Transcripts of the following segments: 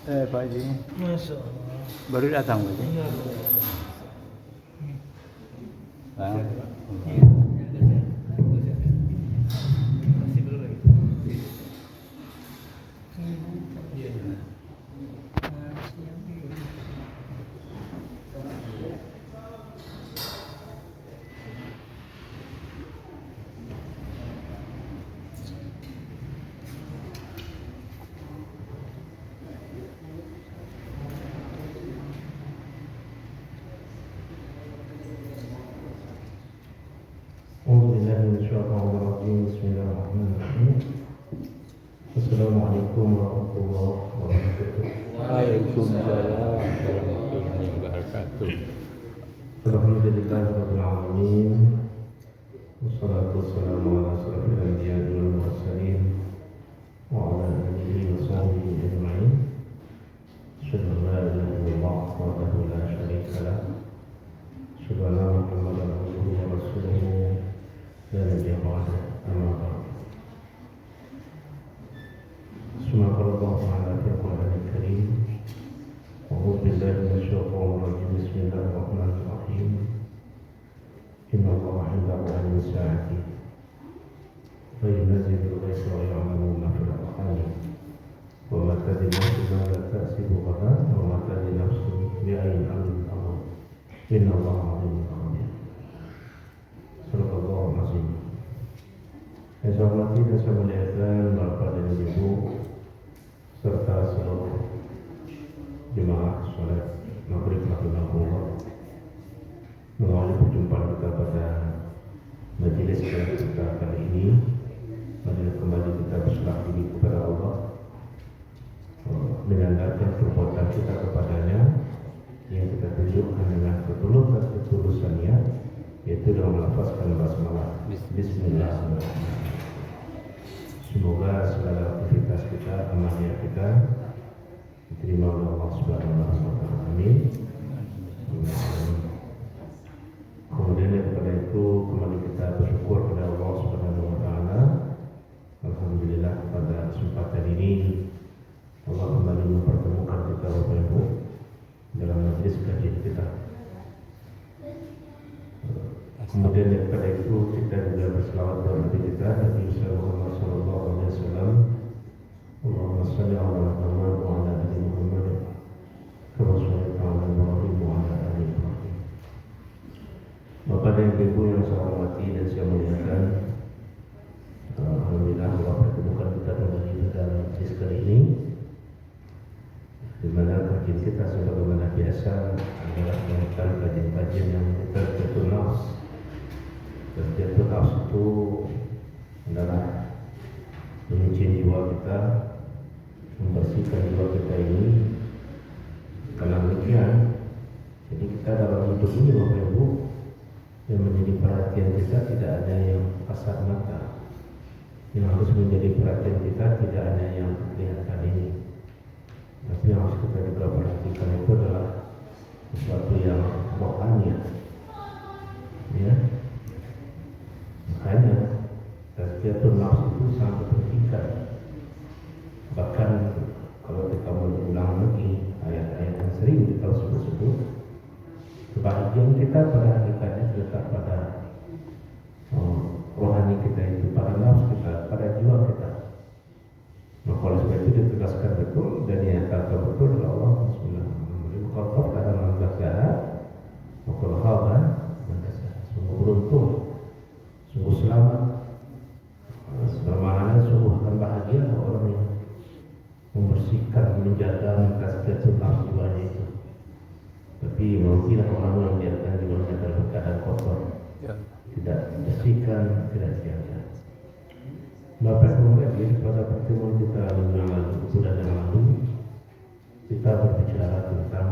Pak Haji. Masya Allah. Baru datang Pak Haji. Iya. Ah. Masih belum lagi. Iya. Bismillahirrahmanirrahim. Assalamualaikum warahmatullahi wabarakatuh. Waalaikumsalam warahmatullahi wabarakatuh. Alhamdulillahirabbil alamin. Wassalatu wassalamu ala asyrofil anbiya'i wal mursalin wa ala alihi wa sahbihi ajma'in. Asyhadu an la ilaha illallah wahdahu la syarika lah. Asyhadu anna Muhammadan abduhu wa rasuluhu la nabiyya ba'dahu. Amma ba'd. Subhanallah ta'ala fil Qur'anil Karim. A'udzu billahi minasyaitonir rajim. Bismillahirrahmanirrahim. Inna Allaha 'indahu 'ilmus sa'ati wa yunazzilu al-ghaytha wa ya'lamu ma fil arham. Wa ma tadri nafsun ma taksibu ghadan wa ma tadri nafsun bi ayyi ardin tamut. Inna Allaha 'alimun khabir. Sallallahu alaihi wasallam. Yang saya hormati dan saya muliakan Bapak dan Ibu serta seluruh jemaah salat maghrib rahimahullah. Mengawali perjumpaan kita pada majelis kita kali ini, marilah kembali kita berserah diri kepada Allah, menyandarkan perbuatan kita kepadanya yang kita tunjukkan dengan ketulusannya, yaitu dalam melafazkan basmalah. Bismillahirrahmanirrahim. Semoga segala aktivitas kita, amalnya kita diterima oleh Allah Subhanahu wa taala. Amin. Kemudian daripada itu kembali kita bersyukur kepada Allah Subhanahu wa taala. Alhamdulillah pada kesempatan ini Allah kembali mempertemukan kita Bapak Ibu dalam majelis kajian kita. Kemudian daripada itu kita juga berselawat kepada Nabi kita Nabi Muhammad sallallahu alaihi wasallam. Allahumma shalli ala Muhammad wa ala ali Muhammad kama shallaita ala Ibrahim wa ala ali Ibrahim. Bapak dan Ibu yang saya hormati dan saya muliakan, alhamdulillah Allah pertemukan kita kembali dalam majelis kali ini, di mana kajian kita sebagaimana biasa adalah tentang kajian-kajian yang kita terkenal. Terjatuh nafsu itu adalah menyuci jiwa kita, membersihkan jiwa kita ini. Karena demikian, jadi kita dalam hidup ini Bapak Ibu, yang menjadi perhatian kita tidak ada yang kasat mata. Yang harus menjadi perhatian kita tidak ada yang kelihatan ini, tapi yang harus kita juga perhatikan itu adalah sesuatu yang rohani, ya. Makanya tazkiyatun nafs itu sangat diperhatikan. Bahkan kalau kita mengulang lagi ayat-ayat yang sering kita sebut-sebut, kebahagiaan kita pada hakikatnya terletak pada rohani kita itu, pada nafs kita, pada jiwa kita. Maka oleh sebab itu ditegaskan betul dan dinyatakan betul oleh Allah Subhanahu wa taala dalam al-Baqarah, maka khaba sungguh beruntung, sungguh selamat, bermakna sungguh akan bahagia orang yang membersihkan, menjaga, mentazkiyatun nafs jiwanya itu. Tapi mungkinlah orang yang membiarkan jiwanya dalam keadaan kotor, tidak dibersihkan, tidak dijaga. Bapak kemudian pada pertemuan kita yang lalu, sudah yang lalu, kita berbicara tentang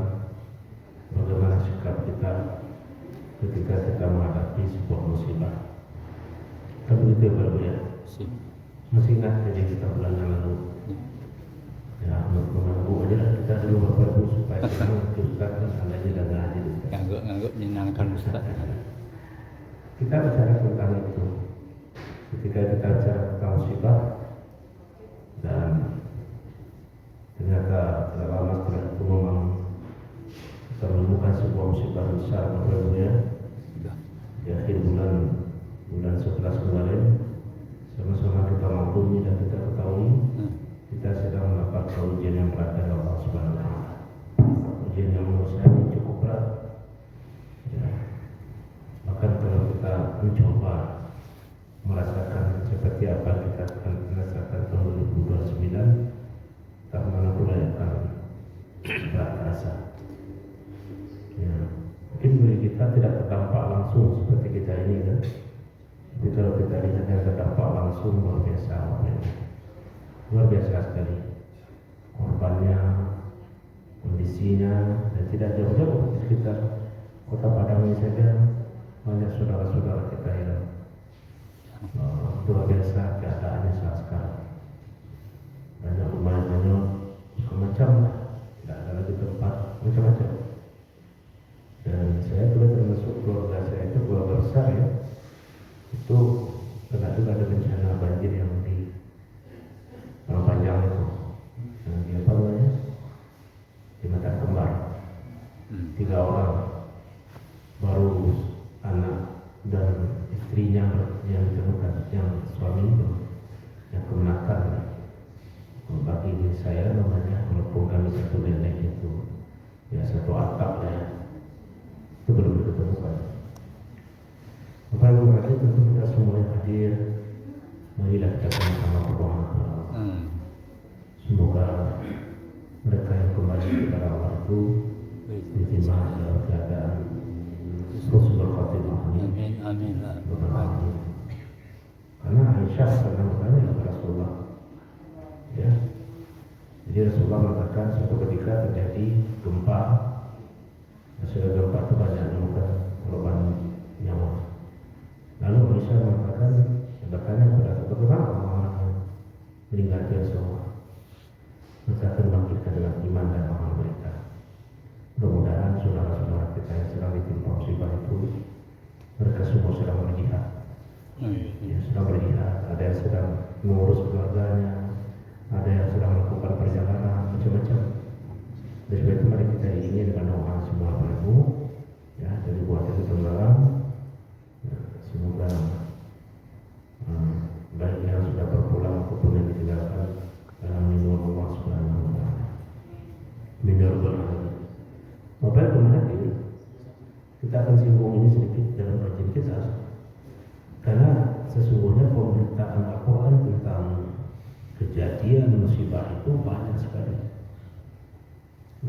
bagaimana sikap kita ketika kita menghadapi sebuah musibah. Kan begitu Bapak ya? Masih ingat jadi kita bulan yang lalu? Ya, mengganggu aja lah kita dulu Bapak Ibu supaya kita Ustaz kan alanya dah ngaji. Ngangguk menyenangkan Ustaz. Kita bicara tentang itu. Ketika kita bicara tentang musibah dan ternyata lama biasa. Ya, mungkin bagi kita tidak terdampak langsung seperti kita ini kan. Tapi kalau kita lihat yang terdampak langsung luar biasa, luar biasa sekali. Korbannya, kondisinya, dan tidak jauh-jauh di sekitar Kota Padang ini saja banyak saudara-saudara kita yang luar biasa keadaannya saat sekarang. Banyak rumah-rumahnya macam-macam, tidak ada lagi tempat, macam-macam. Dan saya juga termasuk keluarga saya itu keluarga besar ya. Itu kena juga ada bencana banjir yang di Panjang itu, yang di apa namanya, di Mata Kembar, 3 orang, baru anak dan istrinya yang ditemukan, yang suami itu yang kemenakan. Bagi saya namanya, walaupun kami satu nenek itu ya satu atap ya, itu belum ditemukan. Bapak Ibu Hadirin, tentu kita semua yang hadir, marilah kita sama-sama berdoa. Semoga mereka yang kembali kepada Allah itu diterima dalam keadaan husnul khatimah. Amin, amin. Karena Aisyah pernah bertanya kepada Rasulullah, ya. Jadi Rasulullah mengatakan suatu ketika terjadi gempa, hasil gempa itu banyak menemukan korban nyawa. Lalu Aisyah mengatakan, bertanya kepada bagaimana orang meninggal dunia semua. Mereka akan bangkitkan dengan iman dan amal mereka. Mudah-mudahan saudara-saudara kita yang sedang ditimpa musibah itu, mereka semua sedang berjihad. Ya, sedang berjihad. Ada yang sedang mengurus keluarganya, ada yang sedang melakukan perjalanan, macam-macam. Dan sebab itu mari kita ingin dengan doa semua Ibu, ya, dari buat itu tenggelam. Ya, semoga baik yang sudah berpulang ataupun yang ditinggalkan dalam lindungan Allah Subhanahu wa Ta'ala. Bapak Ibu Hadirin, kita akan singgung ini sedikit dalam kajian kita, karena sesungguhnya pemberitaan Al-Quran tentang kejadian musibah itu banyak sekali.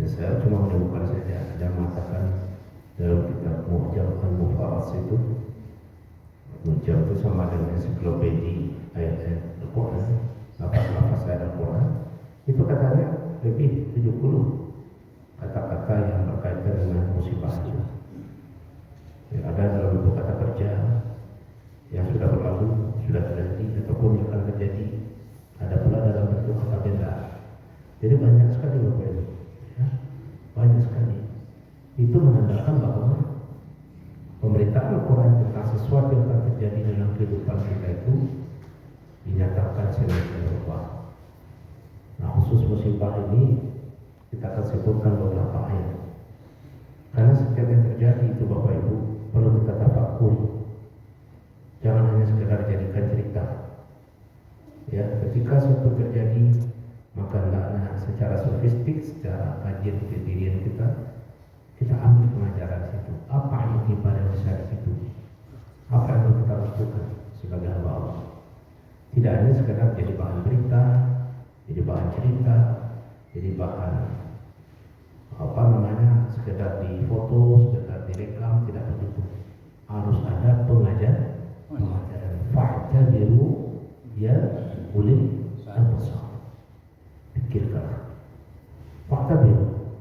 Ya, saya cuma menemukan saja, ada mengatakan dalam kitab Mu'jam Al-Mufaras itu, Mu'jam itu sama dengan ensiklopedia ayat-ayat Al-Quran, lapas-lapas ayat Al-Quran, itu katanya lebih 70 kata-kata yang berkaitan dengan musibah itu. Ya, ada dalam bentuk kata kerja yang sudah berlalu, sudah terjadi, ataupun yang akan terjadi. Ada pula dalam bentuk kata benda. Jadi banyak sekali Bapak Ibu, ya, banyak sekali. Itu menandakan bahwa pemberitaan Al-Quran tentang sesuatu yang akan terjadi dalam kehidupan kita itu dinyatakan sebagai Allah. Nah, khusus musibah ini kita akan sebutkan beberapa ayat. Karena setiap yang terjadi itu Bapak Ibu perlu kita tafakkur. Jangan hanya sekedar jadikan cerita. Ya, ketika suatu terjadi, maka hendaknya secara sofistik, secara kajian kedirian kita ambil pelajaran situ. Apa yang pada besar situ? Apa yang kita lakukan sebagai hamba Allah? Tidak hanya sekedar jadi bahan berita, jadi bahan cerita, jadi bahan sekedar difoto, sekedar direkam, tidak begitu. Harus ada pengajaran. Fa'tabiru ya ulil absar. Pikirkan. Fa'tabiru.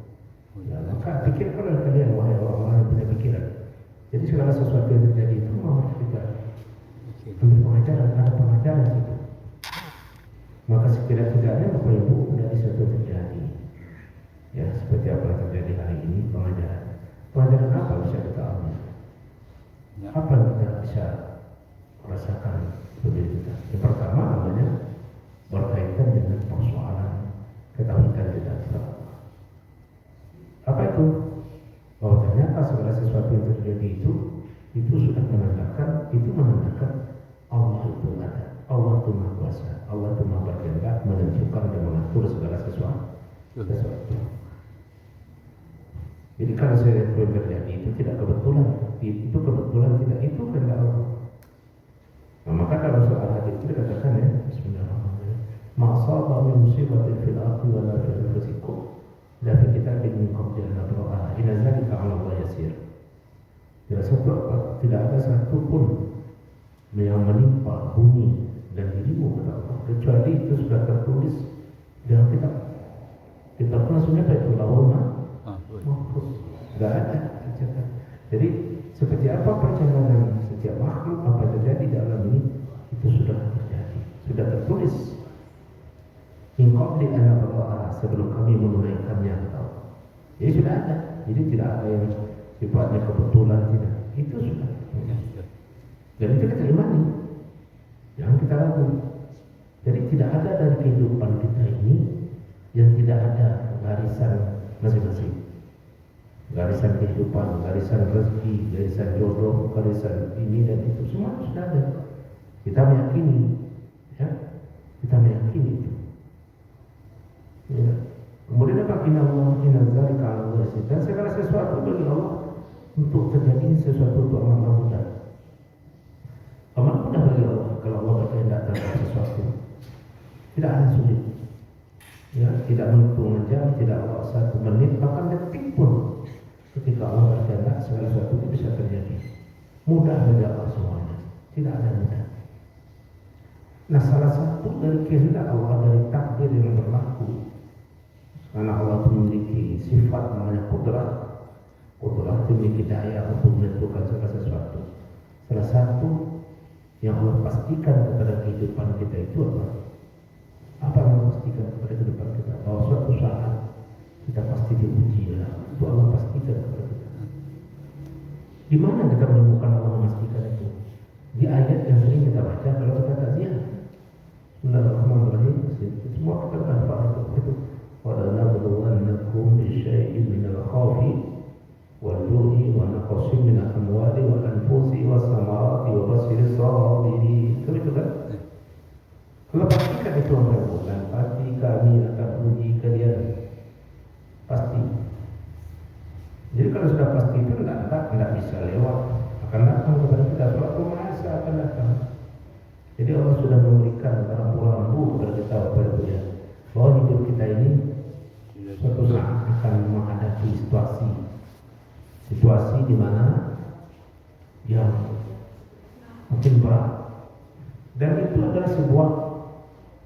Ya, maka pikirkanlah kalian wahai orang-orang yang punya pikiran. Jadi segala sesuatu yang terjadi itu harus kita ambil pengajaran, ada pengajaran situ. Maka sekira-kiranya Bapak Ibu dari satu terjadi, ya seperti apa yang terjadi hari ini, pengajaran. Pengajaran apa bisa kita ambil? Apa yang kita bisa rasakan dari kita? Yang pertama namanya berkaitan dengan persoalan ketahuan kita. Apa itu? Bahwa ternyata segala sesuatu yang terjadi itu sudah menandakan, Allah itu ada, Allah itu Maha Kuasa, Allah itu Maha Berkehendak menentukan dan mengatur segala sesuatu. Jadi kalau saya terjadi itu tidak kebetulan, itu kebetulan tidak, itu kehendak Allah. Nah, maka dalam soal hadis itu dikatakan ya, Bismillahirrahmanirrahim, ma asaba min musibatin fil ardi wala fi anfusikum Dari kita ingin komplain berdoa, ila zalika 'ala Allah yasir. Tidak ada satu pun yang menimpa bumi dan dirimu kata Allah, kecuali itu sudah tertulis dalam kitab. Kitab langsungnya itu lawama mahfuz. Tidak ada tercatat. Jadi seperti apa perjalanan setiap makhluk, apa terjadi dalam ini, itu sudah terjadi, sudah tertulis. Min qabli an nabta'aha, sebelum kami menunaikannya kata Allah. Jadi sudah ada. Jadi tidak ada yang sifatnya kebetulan, tidak. Itu sudah. Dan itu kita imani, jangan kita ragu. Jadi tidak ada dari kehidupan kita ini yang tidak ada garisan masing-masing. Garisan kehidupan, garisan rezeki, garisan jodoh, garisan ini dan itu semua sudah ada. Kita meyakini, ya, kita meyakini itu. Ya. Kemudian apa? Inna zalika 'ala Allah yasir. Dan segala sesuatu bagi Allah untuk terjadi sesuatu itu amat mudah. Amat mudah bagi Allah kalau Allah berkehendak terhadap sesuatu. Tidak ada sulit. Ya, tidak menghitung jam, tidak satu menit, bahkan detik pun. Ketika Allah berkehendak segala sesuatu itu bisa terjadi. Mudah bagi Allah semuanya. Tidak ada mudah. Nah, salah satu dari kehendak Allah, dari takdir yang berlaku, karena Allah memiliki sifat namanya qudrat. Qudrat memiliki daya untuk menentukan segala sesuatu. Salah satu yang Allah pastikan kepada kehidupan kita itu apa? Apa yang Allah pastikan kepada kehidupan kita? Bahwa suatu saat kita pasti diuji lah. Itu Allah pastikan kepada kita. Di mana kita menemukan Allah memastikan itu? Di ayat yang sering kita baca kalau kita kajian. Bismillahirrahmanirrahim. Semua kita hafal itu. وَلَنَبْلُوَنَّكُمْ بِشَيْءٍ مِنَ الْخَوْفِ وَالْجُوعِ وَنَقْصٍ مِنَ الْأَمْوَالِ وَالْأَنْفُسِ وَالثَّمَرَاتِ وَبَشِّرِ الصَّابِرِينَ. Itu kan? Kalau pastikan itu orang bukan, pasti kami akan uji kalian. Pasti. Jadi kalau sudah pasti itu tidak bisa lewat, akan datang kepada kita. Suatu masa akan datang. Jadi Allah sudah memberikan rambu-rambu kepada kita bahwa hidup kita ini suatu saat akan menghadapi situasi di mana yang mungkin berat, dan itu adalah sebuah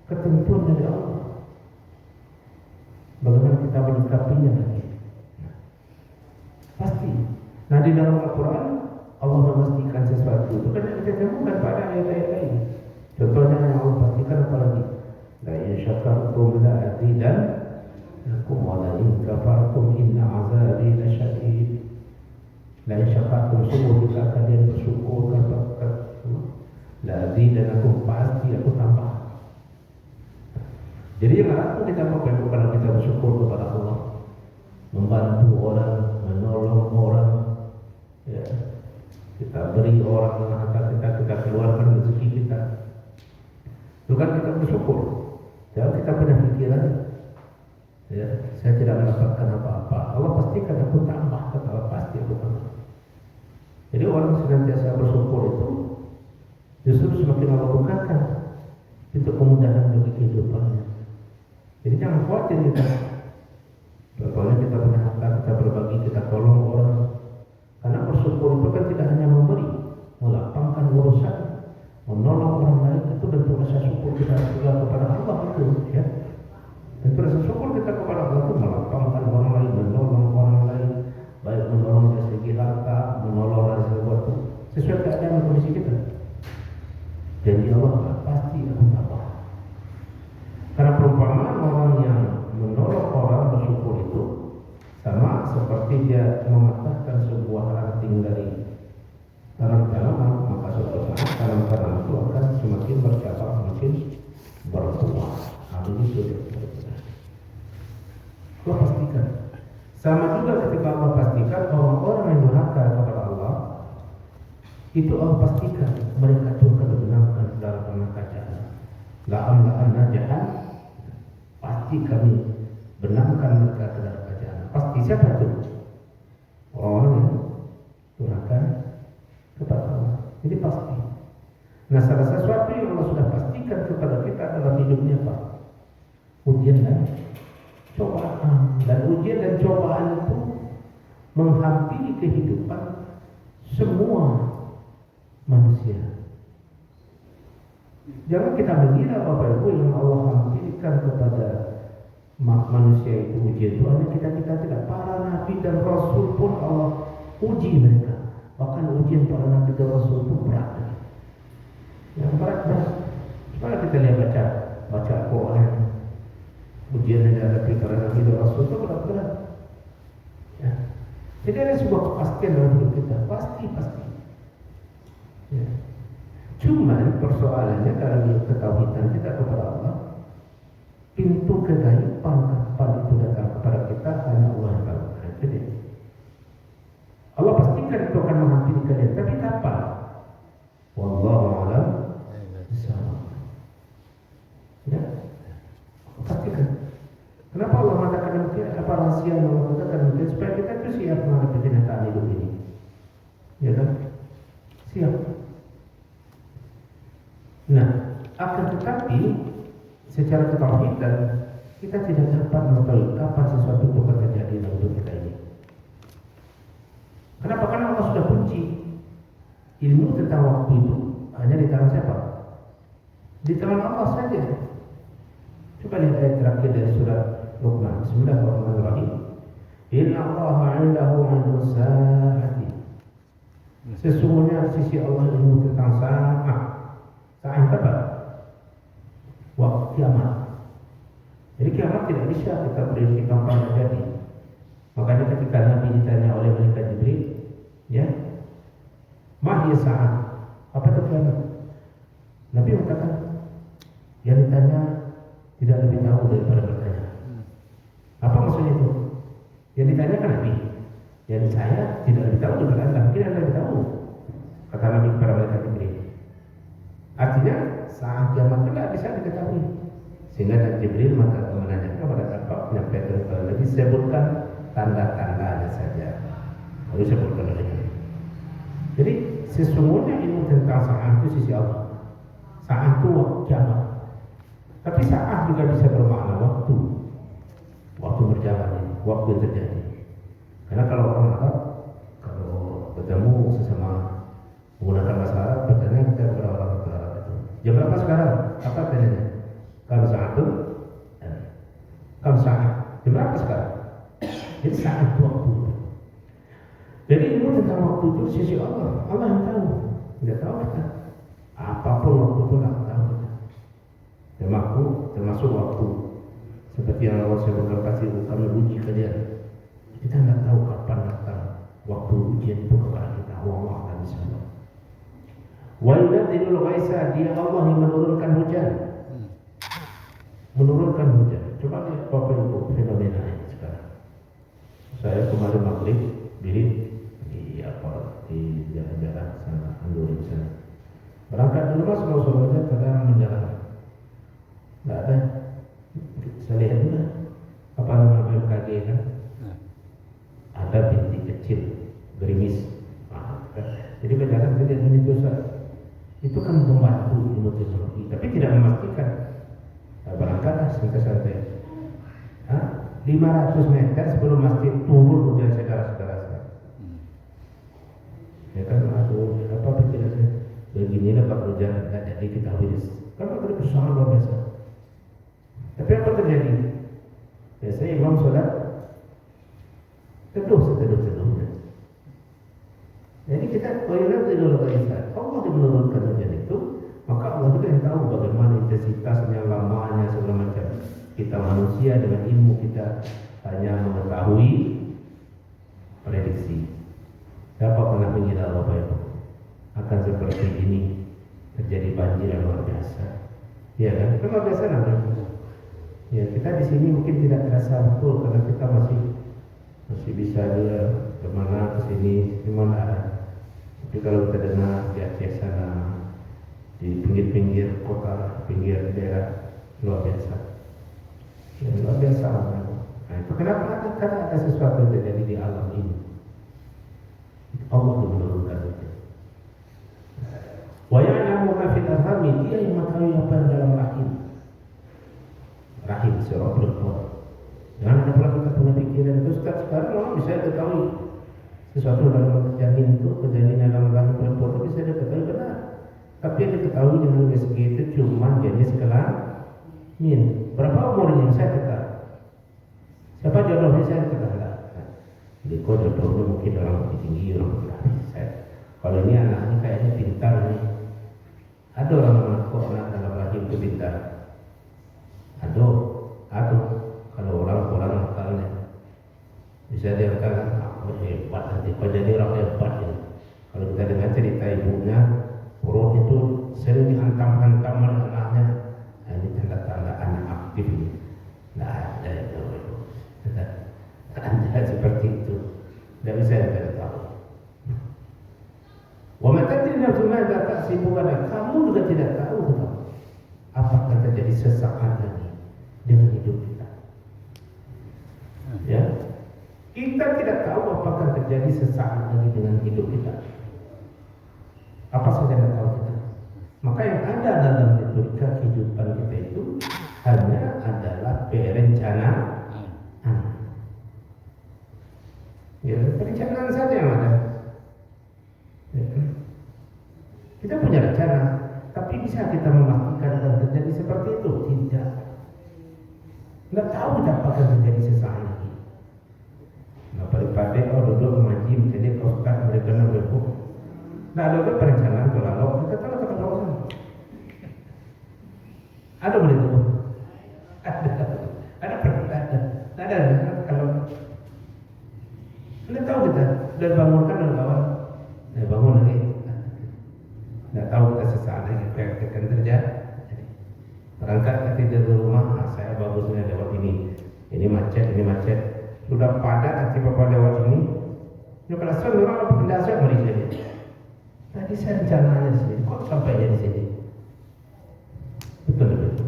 ketentuan dari Allah. Bagaimana kita menyikapinya lagi? Pasti. Nah, di dalam Al-Quran Allah memastikan sesuatu itu kan kita temukan pada ayat-ayat lain. Contohnya yang Allah pastikan apa lagi? La in syakartum la azidannakum wa la in kafartum inna azabi lasyadid. La in syakartum, sungguh jika kalian bersyukur la azidannakum, pasti aku tambah. Jadi yang aku kita mau kalau kita bersyukur kepada Allah, membantu orang, menolong orang, ya, kita beri orang harta kita keluarkan rezeki kita, itu kan kita bersyukur. Jangan kita punya pikiran, ya, saya tidak mendapatkan apa-apa. Allah pastikan aku tambah, kata Allah pasti aku tambah. Jadi orang senantiasa bersyukur itu justru semakin Allah bukakan pintu kemudahan bagi kehidupannya. Jadi jangan khawatir kita. Kalau kita punya harta, kita berbagi, kita tolong orang. Karena bersyukur itu kan tidak hanya memberi, melapangkan urusan, menolong orang lain, itu bentuk rasa syukur kita juga kepada Allah itu, ya. Bentuk rasa syukur kita kepada Allah itu melapangkan orang lain, menolong orang lain, baik menolong dari segi harta, menolong dari segi waktu, sesuai keadaan dan kondisi kita. Jadi Allah pasti akan tambah. Karena perumpamaan orang yang menolong orang bersyukur itu sama seperti dia mematahkan sebuah ranting dari tanam-tanaman, maka suatu saat tanam-tanaman itu akan semakin bercabang, semakin berbuah. Hal ini sudah terjadi. Allah pastikan. Sama juga ketika Allah pastikan orang-orang yang durhaka kepada Allah, itu Allah pastikan mereka itu akan dibenamkan dalam neraka jahanam. La'amla'anna jahanam, pasti kami benamkan mereka ke neraka jahanam. Pasti siapa itu? Orang-orang yang durhaka kepada Allah. Jadi pasti. Nah, salah sesuatu yang Allah sudah pastikan kepada kita dalam hidupnya apa? Ujian dan cobaan, dan ujian dan cobaan itu menghampiri kehidupan semua manusia. Jangan kita mengira Bapak Ibu yang Allah hampirkan kepada manusia itu ujian itu hanya kita tidak. Para nabi dan rasul pun Allah uji mereka. Bahkan ujian para nabi dan rasul itu berat. Yang berat. Coba kita lihat baca Quran. Ujian yang dihadapi para nabi dan rasul itu berat. Ya. Jadi ada sebuah kepastian dalam hidup kita. Pasti. Ya. Cuma persoalannya dalam ketahuidan kita kepada Allah, pintu kegaiban kapan itu datang kepada kita hanya Allah yang tahu. Jadi Allah pastikan itu akan menghampiri kalian, tapi kapan? Wallahu a'lam bishawab. Ya, pastikan. Kenapa Allah mengatakan demikian? Apa rahasia yang Allah katakan demikian? Supaya kita itu siap menghadapi kenyataan hidup ini. Ya kan? Siap. Nah, akan tetapi secara ketauhidan kita tidak dapat mengetahui kapan sesuatu itu akan terjadi dalam hidup kita ini. Kenapa? Karena Allah sudah kunci. Ilmu tentang waktu itu hanya di tangan siapa? Di tangan Allah saja. Coba lihat ayat terakhir dari surat Luqman. Bismillahirrahmanirrahim. Inna Allaha 'indahu 'ilmus sa'ati. Sesungguhnya di sisi Allah ilmu tentang saat. Saat apa? Waktu kiamat. Jadi kiamat tidak bisa kita prediksi kapan terjadi. Makanya ketika Nabi ditanya oleh malaikat Jibril, ya, mahya saat, apa itu kiamat? Nabi mengatakan, yang ditanya tidak lebih tahu daripada bertanya. Apa maksudnya itu? Yang ditanya kan Nabi, yang saya tidak lebih tahu daripada Anda. Mungkin Anda lebih tahu, kata Nabi kepada malaikat Jibril. Artinya saat kiamat itu tidak bisa diketahui. Sehingga Jibril menanyakan kepada apa? Menyampaikan kepada Nabi, sebutkan tanda-tandanya saja. Lalu sebutkan oleh Nabi. Jadi sesungguhnya ilmu tentang saat itu sisi Allah. Saat itu waktu kiamat. Tapi saat juga bisa bermakna waktu. Waktu berjalan ini, waktu yang terjadi. Karena kalau orang Arab, kalau bertemu sesama menggunakan bahasa Arab, bertanya kita kepada orang Arab itu, jam berapa sekarang? Apa tanya? Kam sa'atun? Kam sa'at? Jam berapa sekarang? Jadi saat waktu. Jadi ilmu tentang waktu itu sisi Allah. Allah yang tahu. Tidak tahu kita. Apapun waktu itu tidak tahu kita. Termasuk waktu. Seperti yang Allah sebutkan, pasti kami uji kalian. Kita tidak tahu kapan datang waktu ujian itu kepada kita. Allah akan bisa. Wa yunadzilul ghaitsa, dia Allah yang menurunkan hujan. Menurunkan hujan. Coba lihat Bapak Ibu fenomena ini sekarang. Saya kemarin maghrib di daerah sana, Anduri sana. Berangkat di rumah saudara-saudaranya sedang menjalan. Tidak ada. Saya lihat dulu apa nama BMKG kan? Ada bintik kecil, gerimis. Jadi berjalan tidak menyebutkan. Itu kan membantu ilmu teknologi, tapi tidak memastikan. Nah, berangkatlah santai-santai. 500 meter sebelum masjid turun hujan saudara-saudara saya. Ya kan, apa pikiran saya? Beginilah Pak hujan tidak jadi kita wiris. Karena ada persoalan luar biasa. Tapi apa terjadi? Biasanya imam sholat teduh. Jadi kita koyulah dulu Isa. Allah yang menurunkan hujan itu, maka Allah juga yang tahu bagaimana intensitasnya, lamanya, segala macam. Kita manusia dengan ilmu kita hanya mengetahui prediksi. Siapa pernah mengira Bapak Ibu akan seperti ini terjadi banjir yang luar biasa? Ya kan? Luar biasa namanya. Ya, kita di sini mungkin tidak terasa betul karena kita masih bisa juga kemana ke sini, kemana arah. Tapi kalau kita dengar di Aceh sana, di pinggir-pinggir kota, pinggir daerah, luar biasa. Ya, luar biasa. Nah, itu kenapa? Karena ada sesuatu yang terjadi di alam ini. Allah menurunkan itu. Wa ya'lamu ma fil arham, dia yang mengetahui apa yang dalam rahim. Rahim surah Al-Qur'an. Jangan ada pula kita punya pikiran itu sekarang orang bisa ketahui sesuatu dalam kejadian itu, kejadian dalam langit dan foto bisa diketahui benar. Tapi yang diketahui dengan USG itu cuma jenis kelamin. Berapa umurnya saya kata. Siapa jodohnya saya kata enggak. Jadi kok jodohnya mungkin orang lebih tinggi, orang lebih saya. Kalau ini anaknya kayaknya pintar nih. Ada orang mengaku anak dalam rahim itu pintar. Ada. Kalau orang nakalnya bisa dia katakan hebat nanti kau jadi orang hebat ya. Kalau kita dengar cerita ibunya, perut itu sering dihantam-hantam oleh anaknya. Nah, ini tanda-tanda anak aktif ini. Nah, ada itu. Anda seperti itu, tidak bisa kita tahu. Wa matadri nafsun madza taksibu ghadan. Kamu juga tidak tahu apakah terjadi sesaat lagi dengan hidup kita. Ya, kita tidak tahu apakah terjadi sesaat lagi dengan hidup kita. Apa saja tidak tahu kita. Maka yang ada dalam retorika kehidupan kita itu hanya adalah perencanaan. Ya, perencanaan saja yang ada. Ya. Kita punya rencana, tapi bisa kita memastikan akan terjadi seperti itu? Tidak. Tidak tahu kita apakah terjadi sesaat lagi. Nah, pada duduk mengaji, jadi kau suka berikan berbuku. Nah, ada perencanaan kalau kita tahu kata kawasan. Ada begitu? Ada kalau kita tahu kita sudah bangunkan dan kawan, bangun lagi. Tidak tahu kita sesaat lagi apa yang akan terjadi. Berangkat ke rumah, saya bagusnya lewat ini macet. Sudah padat nanti bapak lewat ini. Kalau saya orang apa benda saya mari sini. Tadi saya rencananya di sini, kok sampainya di sini? Betul.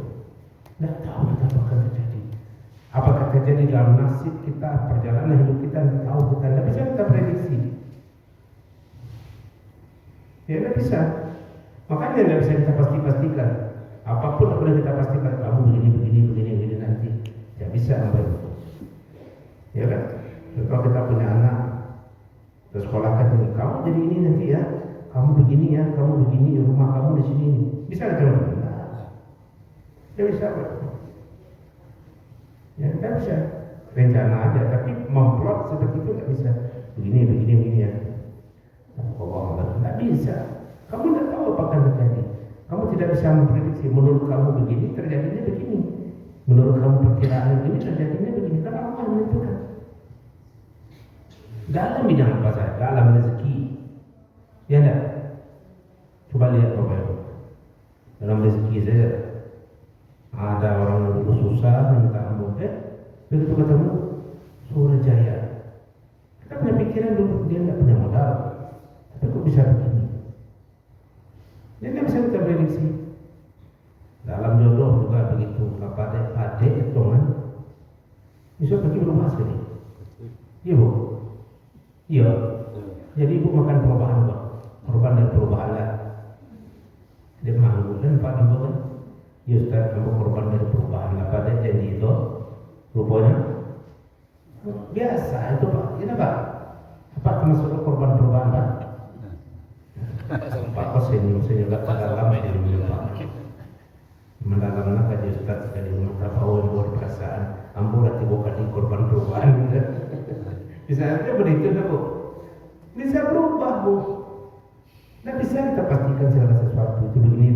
Tidak tahu kita akan terjadi. Apakah terjadi dalam nasib kita, perjalanan hidup kita, tidak tahu kita. Tidak bisa kita prediksi. Ya tidak bisa. Makanya tidak bisa kita pastikan. Apapun yang boleh kita pastikan, kamu begini nanti. Tidak bisa sampai itu. Ya kan? Kalau kita punya anak, terus sekolahkan ini, kamu jadi ini nanti ya, kamu begini, rumah kamu di sini. Bisa kita lakukan? Tidak bisa. Ya tidak bisa. Rencana aja, tapi memplot seperti itu tidak bisa. Begini ya. Tidak bisa. Kamu tidak tahu apa akan terjadi. Kamu tidak bisa memprediksi. Menurut kamu begini, terjadinya begini. Menurut kamu perkiraan begini, terjadinya begini. Karena Allah menentukan. Dalam bidang apa saja, dalam rezeki. Ya enggak? Coba lihat Bapak Ibu. Dalam rezeki saja. Ada orang yang dulu susah minta ampun, begitu ketemu Surajaya. Kita punya pikiran dulu dia tidak punya modal, tapi kok bisa begini? Dia tidak bisa kita prediksi. Dalam jodoh juga begitu. Pada hitungan bisa pergi berubah sekali. Iya Bu. Iya. Jadi Ibu makan perubahan kok. Perubahan dan perubahan lah. Dia manggung dan Pak Ibu kan. Ya Ustaz, kamu korban dari perubahan apa ada janji itu rupanya biasa itu Pak. Ini Pak. Apa termasuk korban perubahan Pak? Pak kok senyum gak terdalam ini Pak. Mendalamnya kaji Ustaz sekali berapa orang luar perasaan. Ambo hati bukan di korban perubahan. Bisa aja begitu ya Bu. Bisa berubah Bu. Nah bisa kita pastikan segala sesuatu itu begini.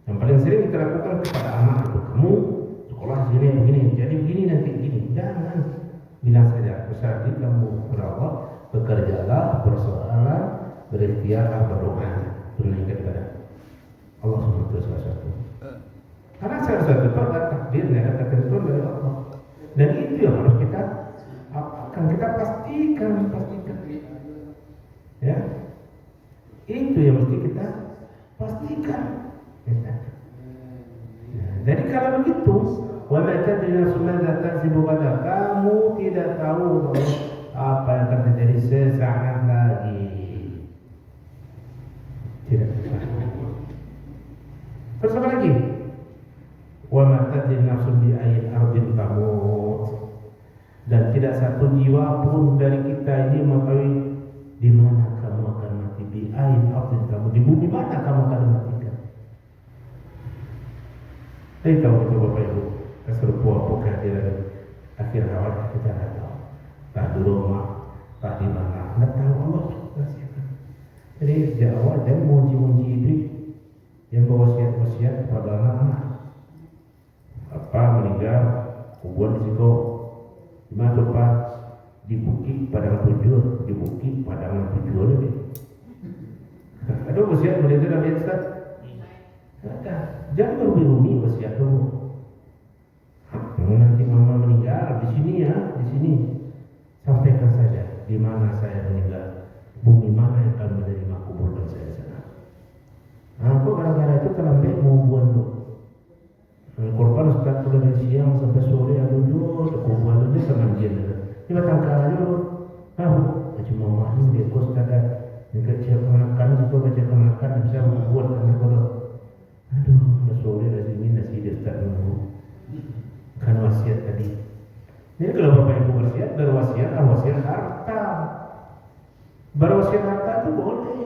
Yang paling sering kita lakukan kepada anak itu, kamu sekolah sini begini, jadi begini nanti begini. Jangan bilang saja, usaha kamu berawal, bekerjalah, bersoalan, berikhtiarlah, berdoa, tunaikan kepada Allah SWT. Karena sesuatu itu ada takdirnya, ada ketentuan dari Allah. Dan itu yang harus kita akan kita pastikan. Ya, itu yang mesti kita pastikan. Jadi kalau begitu, wa ma tadri nafsun madza taksibu ghadan, kamu tidak tahu apa yang akan terjadi sesaat lagi. Tidak. Terus apa lagi? Wa ma tadri nafsun bi ayyi ardin tamut. siapapun dari kita ini mengetahui di mana kamu akan mati, di ain ardin kamu, di bumi mana kamu akan matikan. Tapi tahu itu Bapak Ibu, keserupuan kehadiran akhir hayat kita tidak tahu. Tak di rumah, tak di mana, tidak tahu Allah rahsiakan. Jadi sejak awal jangan menguji itu, yang berwasiat kepada anak-anak. Apa meninggal, kuburan di situ, di mana tempat di bukit Padang Tujuh, di bukit Padang Tujuh lebih. Ada wasiat meninggal Nabi Ustaz? Ada. Jangan berumur wasiat dulu. Nanti mama meninggal di sini ya, di sini. Sampaikan saja di mana saya meninggal, bumi mana yang akan menerima kuburan saya sana. Nah, kok gara-gara itu terlambat mau buat bu. Korban start mulai dari siang sampai sore ada jual, kuburan itu sama dia. Ini batang kayu, tahu? Cuma mama ini dia kos ada yang kecil kemenakan, juga baca kemenakan bisa membuat anak kalau. Aduh, sore dari sini nasi dia start nunggu. Kan wasiat tadi. Ini kalau Bapak Ibu wasiat, berwasiat, wasiat harta. Berwasiat harta itu boleh.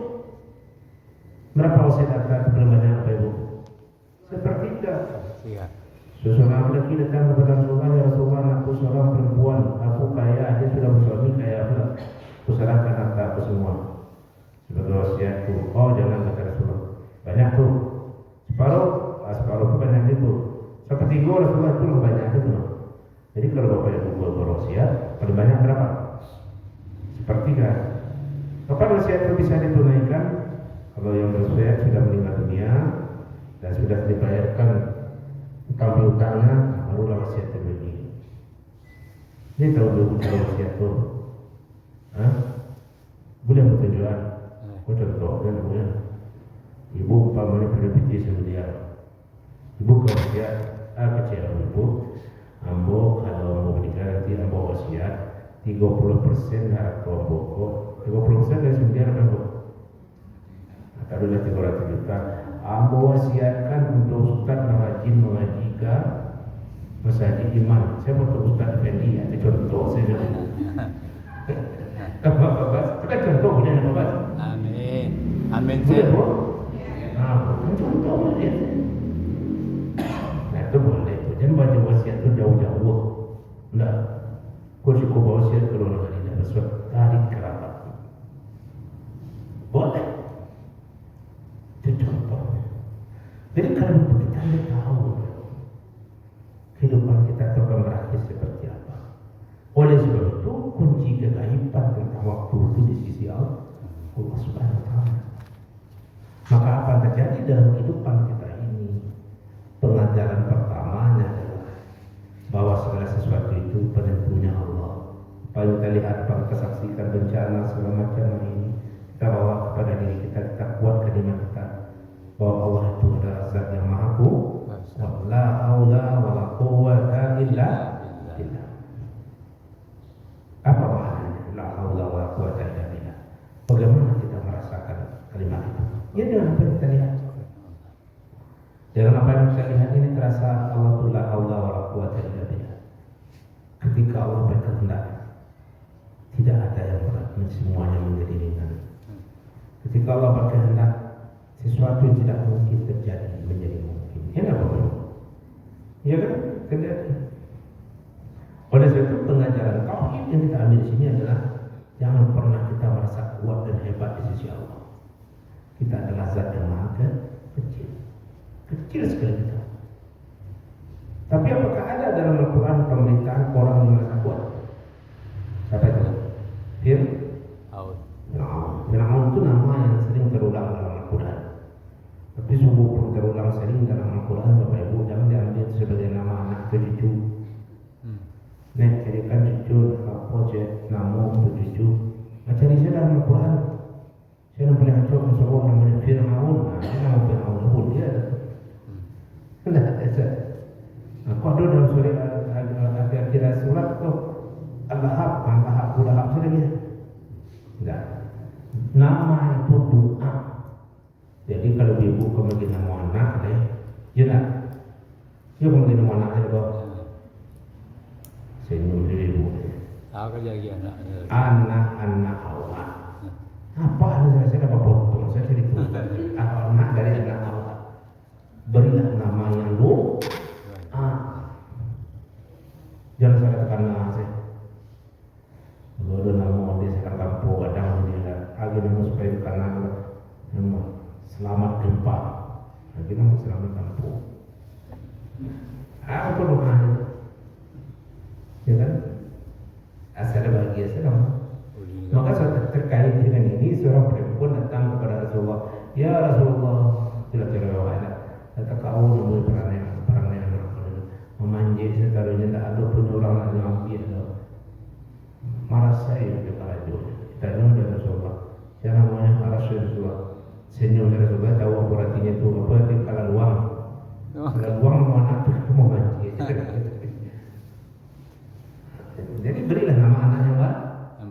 Berapa wasiat harta itu banyak Bapak Ibu? Sepertiga. Iya. Seseorang lelaki datang kepada Rasulullah, ya Rasulullah, aku seorang perempuan, aku kaya, dia sudah bersuami kaya pula. Aku serahkan harta aku semua sebagai wasiatku. Oh jangan kata Rasulullah, banyak tuh. Separuh itu banyak itu. Sepertiga Rasulullah itu lebih banyak itu. Jadi kalau Bapak Ibu berwasiat, paling banyak berapa? Sepertiga. Kapan wasiat itu bisa ditunaikan? Kalau yang berwasiat sudah meninggal dunia dan sudah dibayarkan utang-utangnya, barulah wasiat terbagi. Ini tahu dulu cara wasiat itu. Boleh bertujuan. Contoh kan boleh. Ibu umpamanya berbiti sama dia. Ibu wasiat, kecil ibu. Ambo kalau mau menikah nanti ambo wasiat 30% harta ambo, 30% dari sembilan ambo. Kalau dah 300 juta, ambo wasiatkan untuk Ustaz rajin mengaji ke Masjid Iman. Saya butuh Ustaz Fendi, ada contoh saya bilang. Apa? Kita contoh boleh apa? Amin. Amin. Boleh bu? Nah, contoh boleh. Nah itu boleh. Jangan baca wasiat itu jauh-jauh. Enggak. Kau si kau bawa wasiat kalau nak ada sesuatu tarik kerabat. Boleh. Itu contoh. Jadi kalau kita tidak tahu kehidupan kita akan berakhir seperti apa. Oleh sebab itu kunci kegaiban tentang waktu itu di sisi Allah Subhanahu Wa Taala. Maka apa yang terjadi dalam kehidupan kita ini? Pengajaran pertamanya adalah bahwa segala sesuatu itu penentunya Allah. Apa yang kita lihat, apa kita saksikan bencana segala macam ini, kita bawa kepada diri kita, kita kuatkan iman kita bahwa Allah itu adalah Zat yang Maha Kuasa. La haula wala quwwata illa billah. Apa maknanya la haula wala quwwata illa billah? Bagaimana kita merasakan kalimat itu? Ya dengan apa yang kita lihat. Dalam apa yang kita lihat ini terasa Allah la haula wala quwwata illa billah. Ketika Allah berkehendak, tidak ada yang berat, semuanya menjadi ringan. Ketika Allah berkehendak, sesuatu yang tidak mungkin terjadi menjadi mungkin. Ini apa bro? Ya kan? Terjadi. Oleh sebab itu pengajaran tauhid yang kita ambil di sini adalah jangan pernah kita merasa kuat dan hebat di sisi Allah. Kita adalah zat yang maha kecil. Kecil sekali kita. Tapi apakah ada dalam Al-Quran pemerintahan orang yang merasa kuat? Siapa itu? Fir'aun itu nama yang sering terulang dalam Al-Quran. Tapi sungguh pun terulang sering dalam Al-Quran, Bapak Ibu, jangan diambil sebagai nama anak ke cucu. Nek jadikan cucu apa je nama untuk cucu. Cari saya dalam Al-Quran. Saya nak boleh acok seorang namanya Fir'aun. Ini nama Fir'aun pun dia. Tidak ada. Kau ada dalam surat akhir surat tu Al-Lahab sudah dia. Tidak. Nama itu doa. Jadi kalau ibu kau bagi nama anak, ya nak. Dia bagi nama anak dia kau. Senyum dia ibu. Aku jadi anak. Anak Hawa. Apa saya dapat potong, saya jadi anak dari anak Hawa. Berilah nama yang jangan saya katakan saya. Kalau ada nama dia sekarang kampung kadang dia lagi nama supaya karena nama selamat gempa. Lagi nama selamat kampung. Apa doa itu? Ya kan? Asal bahagia sedang. Maka saat terkait dengan ini seorang perempuan datang kepada Rasulullah. Ya Rasulullah, tidak terlalu kata kau namanya perang yang memanjir setaruhnya tak ada pun orang yang ambil marah saya ke kalajo. Tanya dari Rasulullah. Yang namanya Rasulullah. Senyum dari Rasulullah tahu apa artinya itu apa arti kalau luang. Kalau luang mana tu memanjir. Jadi berilah nama anaknya Pak.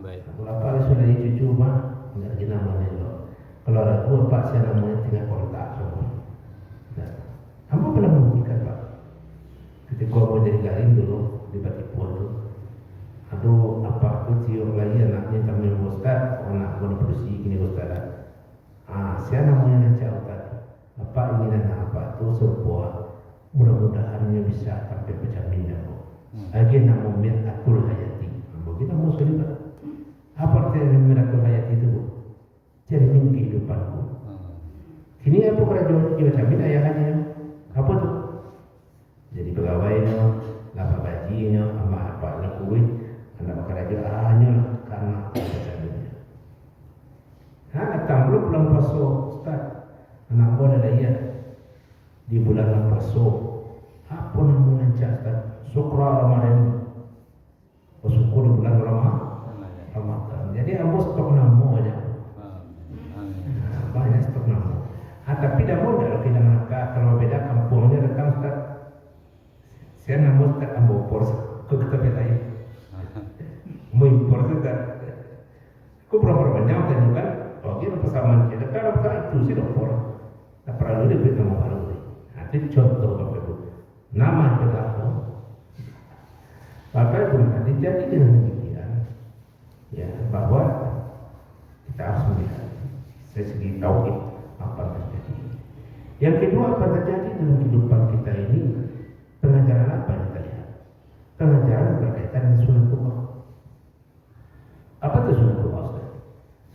Baik. Kalau apa sudah cucu Pak, enggak ada namanya loh. Kalau ada dua Pak saya namanya tinggal kontak semua. Kamu pernah membuktikan Pak? Ketika mau jadi garing dulu di Batipuan itu, aduh apa aku cium lagi anaknya kami Ustaz, anak mau bersih gini Ustaz. Saya namanya Naca Ustaz. Apa ini dan apa itu sebuah mudah-mudahannya bisa sampai berjaminnya Bu. Lagi namanya Miratul Hayati. Kita mau sekali Pak. Apa artinya Miratul Hayati itu Bu? Cermin kehidupanku. Kini apa kerajaan kita jamin ayahannya? Apa tuh? Jadi pegawainya, lapa gajinya, sama apa nak kuih, anak kerajaannya karena jaminnya. Datang belum bulan puasa, Ustaz. Anak gua ada iya di bulan puasa. Apa namanya Ustaz? Syukra Ramadan. Bersyukur di bulan Ramadan. Jadi ambo stok namo aja. Banyak stok namo. Tapi dah mudah kalau kita menangkap kalau beda kampungnya rekam Ustaz. Saya namun Ustaz ambo por ke kita beda ini. Mau impor Ustaz. Aku berapa banyak kan juga. Oh kita persamaan kita kalau itu sih doktor. Tak perlu dia nama baru. Itu contoh Bapak Ibu. Nama kita Bapak Ibu nanti jadi dengan demikian ya bahwa kita harus melihat dari segi tauhid apa yang terjadi. Yang kedua apa yang terjadi dalam kehidupan kita ini, pengajaran apa yang kita lihat? Pengajaran berkaitan dengan sunatullah. Apa itu sunatullah?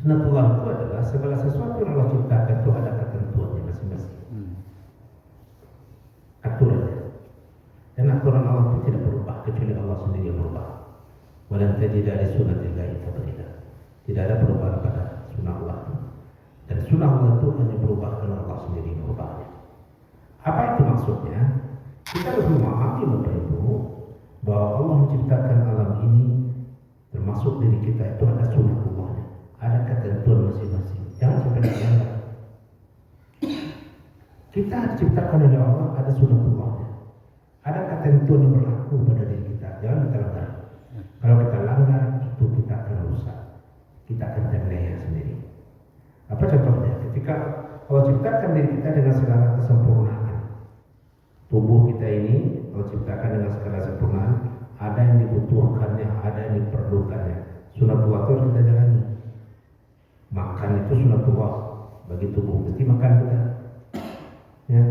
Sunatullah itu adalah segala sesuatu yang Allah ciptakan itu ada ketentuannya masing-masing. Aturannya. Dan aturan Allah itu tidak berubah kecuali Allah sendiri yang berubah. Walan tajida li sunnatillahi tabdila. Tidak ada perubahan pada sunnah Allah. Dan sunnah Allah itu hanya berubah karena Allah sendiri merubahnya. Apa itu maksudnya? Kita harus memahami Bapak Ibu bahwa Allah menciptakan alam ini termasuk diri kita itu ada sunnah Allahnya, ada ketentuan masing-masing. Jangan sampai dilanggar. Kita diciptakan oleh Allah ada sunnah Allahnya, ada ketentuan yang berlaku pada diri kita. Jangan kita langgar. Kalau kita langgar itu kita akan rusak, kita akan ternaya sendiri. Apa contohnya? Ketika Allah ciptakan diri kita dengan segala kesempurnaan, tubuh kita ini Allah ciptakan dengan segala kesempurnaan, ada yang dibutuhkannya, ada yang diperlukannya. Sunatullah itu harus kita jalani. Makan itu sunatullah bagi tubuh, mesti makan kita. Ya,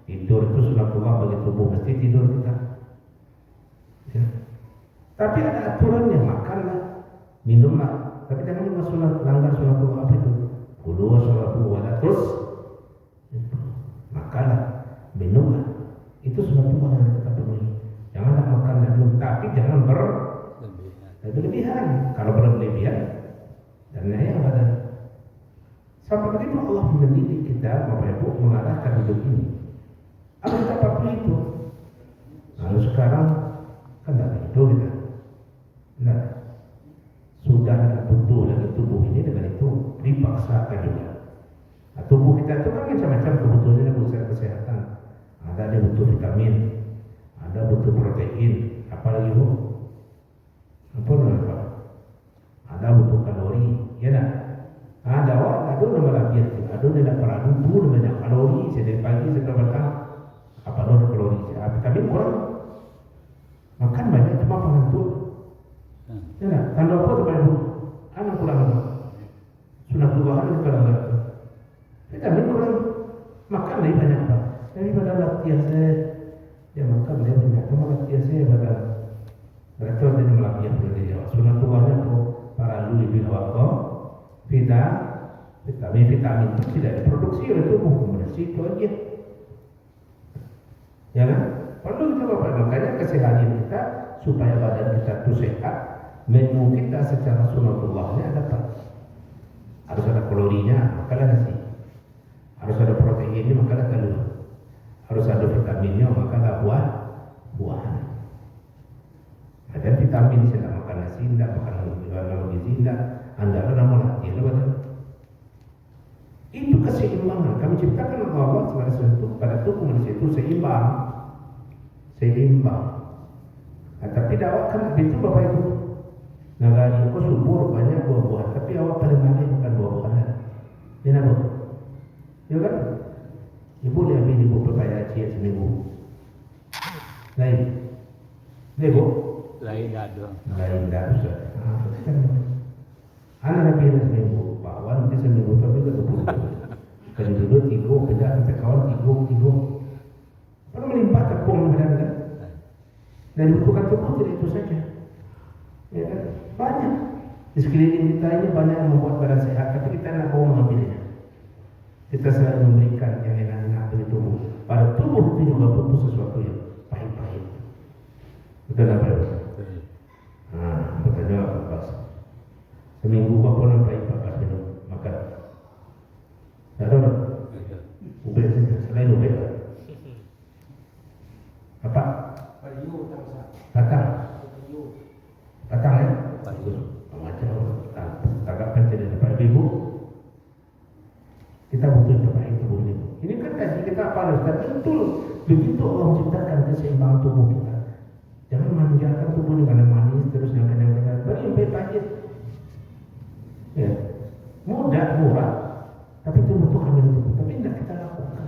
tidur itu sunatullah bagi tubuh, mesti tidur kita. Ya. Tapi ada aturannya, makanlah, minumlah. Tapi jangan langgar sunatullah apa itu? Kudu wasalabu wala terus makanlah, minumlah. Itu sunatullah yang kita penuhi. Jangan makan dan minum, tapi jangan berlebihan. Kalau berlebihan, dan yang ada. Sampai begitu Allah mendidik kita, Bapak Ibu, mengarahkan hidup ini. Apa kita patuhi itu? Lalu sekarang kan tidak begitu kita. Nah, sudah butuh dari tubuh ini dengan itu dipaksakan juga. Nah, tubuh kita itu kan macam-macam kebutuhannya butuh kesehatan. Ada yang butuh vitamin, ada butuh protein, apalagi Bu? Apa namanya? Ada butuh kalori, ya nak? Ada nama lagi, ada tidak pernah butuh banyak kalori. Sedari pagi sampai petang, apa nama kalori? Vitamin kurang, makan banyak cuma pengantuk. Ya nak? Tanda Vitamin itu tidak diproduksi oleh tubuh, kemudian itu aja. Ya kan? Perlu kita Bapak, makanya kesehatan kita supaya badan kita itu sehat, menu kita secara sunnatullahnya ada apa? Harus ada kalorinya, makalah nasi. Harus ada proteinnya, makalah telur. Harus ada vitaminnya, makalah buah-buahan. Ada vitamin, tidak makan nasi, tidak makan gizi, tidak. Anda ada mau latihan, badan. Itu keseimbangan. Kami ciptakan Allah sebagai sesuatu pada tubuh manusia itu seimbang. Nah, tapi dakwah kan itu Bapak Ibu. Negara itu subur banyak buah-buahan, tapi awak paling banyak bukan buah-buahan. Ini apa? Ya kan? Ibu lihat ibu pepaya cia seminggu. Lain. Ibu? Lain ada. Lain dah usah. Anak lagi seminggu, Pak Wan nanti seminggu tapi ketemu. Kalau dulu tiga, beda kita kawan tiga. Kalau melimpah tepung benar-benar. Dan dibutuhkan tubuh tidak itu saja. Ya kan? Banyak. Di sekeliling kita ini banyak yang membuat badan sehat, tapi kita tidak mau mengambilnya. Kita selalu memberikan yang enak-enak dari tubuh. Pada tubuh itu juga butuh sesuatu yang pahit-pahit. Betul apa ya? Nah, bertanya Pak. Seminggu berapa nampak Pak minum makan? Tak tahu tak? Ubek saja, selain ubek. Apa? Batang ya? Macam tagapan tidak dapat ibu. Kita butuh terbaik tubuh ini. Ini kan tadi kita apa Ustaz? Betul. Begitu Allah menciptakan keseimbangan tubuh kita. Jangan manjakan tubuh ini karena manis terus yang kadang-kadang beri yang pahit. Ya, mudah, murah, tapi itu butuh kami tubuh. Tapi tidak kita lakukan.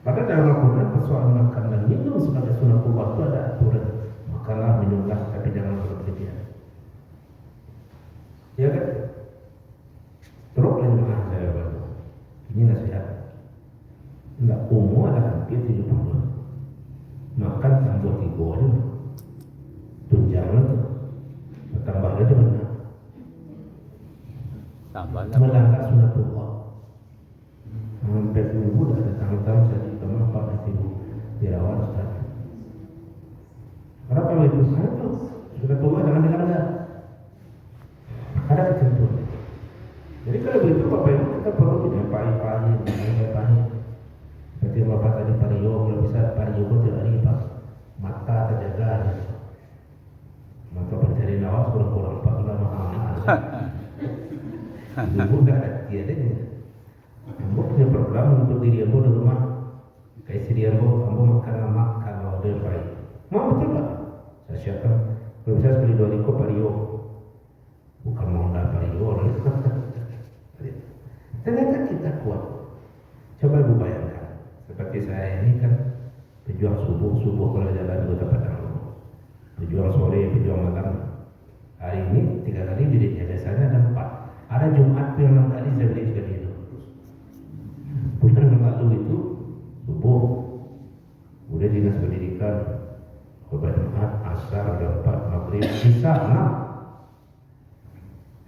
Maka dalam Al-Quran persoalan makan dan minum sebagai sunnatullah itu ada aturan. Makanlah, minumlah, tapi jangan berlebihan. Ya kan? Terus lagi mana saya bantu? Ini nasihat. Enggak umur ada hampir 70. Makan tambah 3 aja. Tunjangan tu. Bertambah aja benar. Melanggar sunnatullah. Hampir seminggu dah ada tamu-tamu saya ditemu Pak Ibu dirawat Ustaz. Kenapa begitu? Saya tu sunnatullah jangan dilanggar. Ada ketentuan. Jadi kalau begitu Bapak Ibu kita perlu tidak pahit-pahit. Seperti Bapak tadi pario, kalau bisa pario pun tidak riba. Mata terjaga. Maka pencari nafas kurang-kurang 4 bulan mahal. Ibu dah ada tiada ni. Ambo punya program untuk diri ambo di rumah. Kayak istri ambo makan kalau ada baik. Mau betul tak? Saya siapkan. Kalau bisa sekali 2 liko pario. Bukan mau dah pario. Ternyata kita kuat. Coba ibu bayangkan. Seperti saya ini kan pejuang subuh kalau jalan juga dapat tahu. Pejuang sore, pejuang malam. Hari ini 3 kali dirinya, biasanya ada 4. Ada Jumat yang 6 kali saya beli sekali itu. Bulan yang lalu itu subuh, udah dinas pendidikan, khutbah Jumat, asar, ada 4, maghrib, isya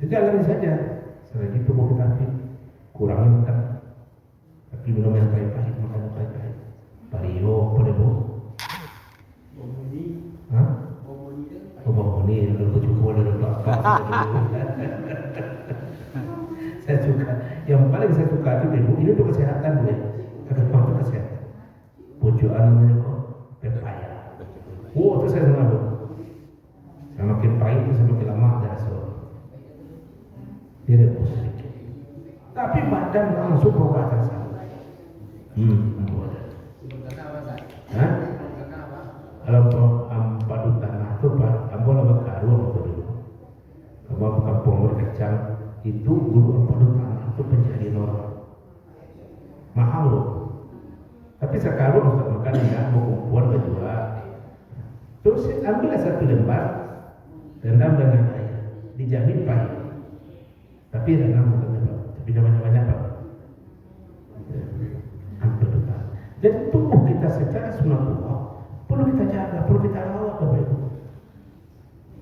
6. Jalani saja. Selagi tubuh kita fit, kurangi makan. Tapi minum yang pahit-pahit, makan yang pahit-pahit. Pario, boleh bu? Hah? Bomoni, kalau berjumpa dengan bapak. Saya suka, yang paling saya suka itu ibu, ini untuk kesehatan bu ya. Kenapa untuk kesehatan? Pujuan namanya kok pepaya. Oh, itu saya senang bu. Semakin pahit itu semakin lama dan so. Dia ada sedikit. Tapi badan langsung berubah tersebut. Hah? Kalau padu tanah itu ambo lama karu waktu dulu. Kamu kampung berkecang itu dulu padu tanah itu pencarian orang mahal loh. Tapi sekarang untuk makan ya mau kumpul berdua. Terus ambillah 1 lembar rendam dengan air, dijamin pahit. Tapi rendam bukan banyak, tapi banyak pak. Jadi tubuh kita secara sunnatullah perlu kita jaga, perlu kita rawat Bapak Ibu.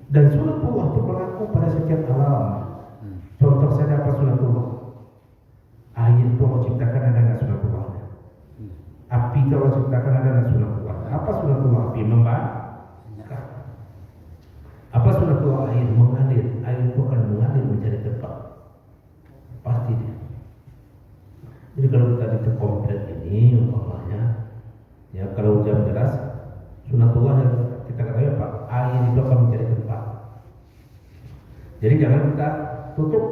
Dan sunnatullah itu berlaku pada setiap alam. Contoh saja apa sunnatullah? akan ada sunatullah. Apa sunatullah? Api membakar. Apa sunatullah? Air mengalir. Air itu akan mengalir mencari tempat. Pasti dia. Jadi kalau kita di komplek ini, umpamanya, ya kalau hujan deras, sunatullah yang kita katakan apa? Air itu akan mencari tempat. Jadi jangan kita tutup.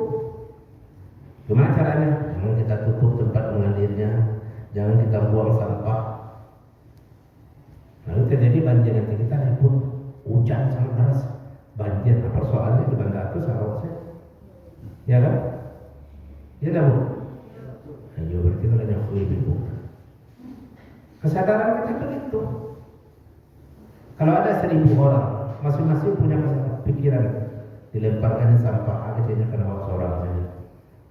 Gimana caranya? Jangan kita tutup tempat mengalirnya, jangan kita buang sampah. Lalu terjadi banjir nanti kita pun hujan sangat deras, banjir. Apa soalnya di Banda itu salah saya, ya kan? Ya dah bu. Ayo berarti kalau yang ibu. Kesadaran kita begitu. Kalau ada 1000 orang, masing-masing punya pikiran, dilemparkan sampah, akhirnya kena seorang saja.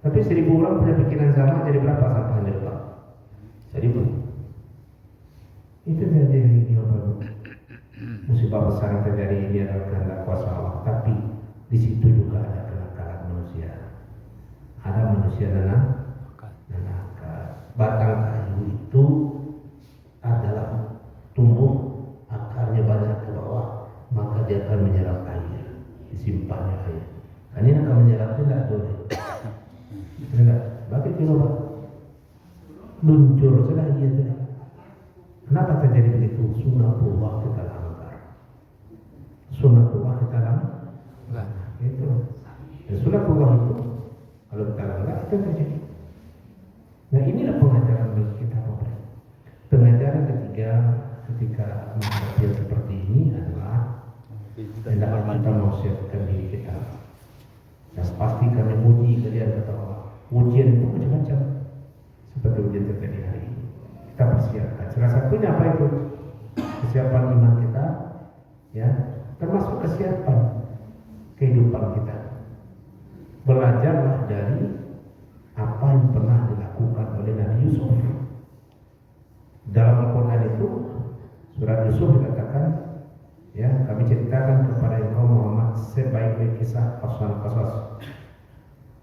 Tapi 1000 orang punya pikiran sama, jadi berapa sampah yang dilempar? 1000. Itu jadi ini apa? Musibah besar yang terjadi ini adalah kehendak kuasa Allah. Tapi di situ juga ada kenakalan manusia. Ada manusia nanakal. Batang kayu itu adalah tumbuh akarnya banyak ke bawah, maka dia akan menyerap air, disimpannya air. Ini akan menyerapnya tidak boleh. Tidak, bagi coba luncur sudah iya sudah. Kenapa terjadi begitu? Sunatullah kita langgar. Sunatullah kita langgar. Itu. Dan sunatullah itu kalau kita langgar itu terjadi. Nah inilah pengajaran bagi kita. Pengajaran ketiga ketika menghadapi yang seperti ini adalah hendaklah kita mengusiapkan diri kita. Dan pasti kami uji kalian kata Allah. Ujian itu macam-macam. Seperti ujian terjadi hari ini. Kita persiapkan. Salah satunya apa itu? Kesiapan iman kita, ya, termasuk kesiapan kehidupan kita. Belajarlah dari apa yang pernah dilakukan oleh Nabi Yusuf. Dalam Al-Quran itu surat Yusuf dikatakan, ya, kami ceritakan kepada engkau Muhammad sebaik-baik kisah qasas.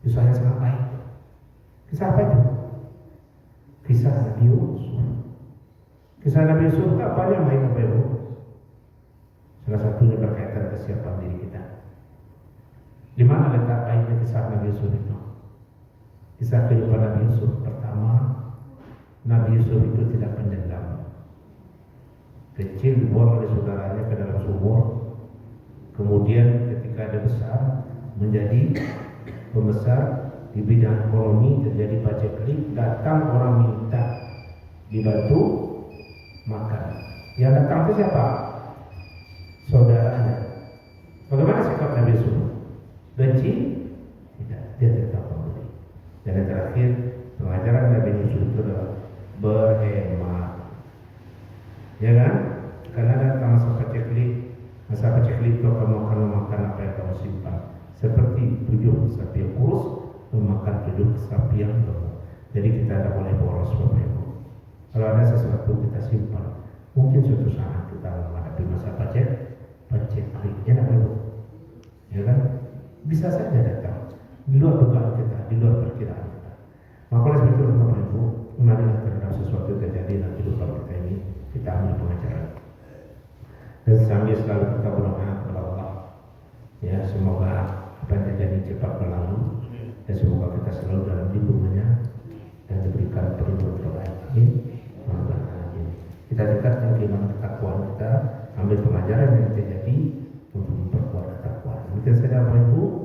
Kisah yang sangat baik. Kisah apa itu? Kisah Nabi Yusuf. Kisah Nabi Yusuf itu apa yang baik apa itu? Salah satunya berkaitan kesiapan diri kita. Di mana letak baiknya kisah Nabi Yusuf itu? Kisah kehidupan Nabi Yusuf. Pertama, Nabi Yusuf itu tidak pendendam. Kecil dibuang oleh saudaranya ke dalam sumur. Kemudian ketika dia besar menjadi pembesar di bidang ekonomi, terjadi paceklik, datang orang minta dibantu makan. Yang datang itu siapa? Saudaranya. Bagaimana sikap Nabi Yusuf? Benci? Tidak, dia tetap memberi. Dan yang terakhir, pengajaran Nabi Yusuf itu adalah berhemat. Ya kan? Karena datang masa paceklik itu kamu akan memakan apa yang kamu simpan. Seperti 7 sapi yang kurus memakan 7 sapi yang gemuk. Jadi kita tidak boleh boros Bapak Ibu. Kalau ada sesuatu kita simpan, mungkin suatu saat kita menghadapi masa paceklik. Ya Bapak Ibu. Ya kan? Bisa saja datang di luar dugaan kita, di luar perkiraan kita. Maka oleh sebab itu Bapak Ibu, marilah terhadap sesuatu yang terjadi dalam kehidupan kita ini, kita ambil pengajaran. Dan sambil selalu kita berdoa kepada Allah, ya semoga apa yang terjadi cepat berlalu, dan semoga kita selalu dalam lindungannya dan diberikan perlindungan terbaik. Amin. Amin. Kita tingkatkan keimanan ketakwaan kita, ambil pengajaran yang terjadi untuk memperkuat ketakwaan. Mungkin saja Bapak Ibu.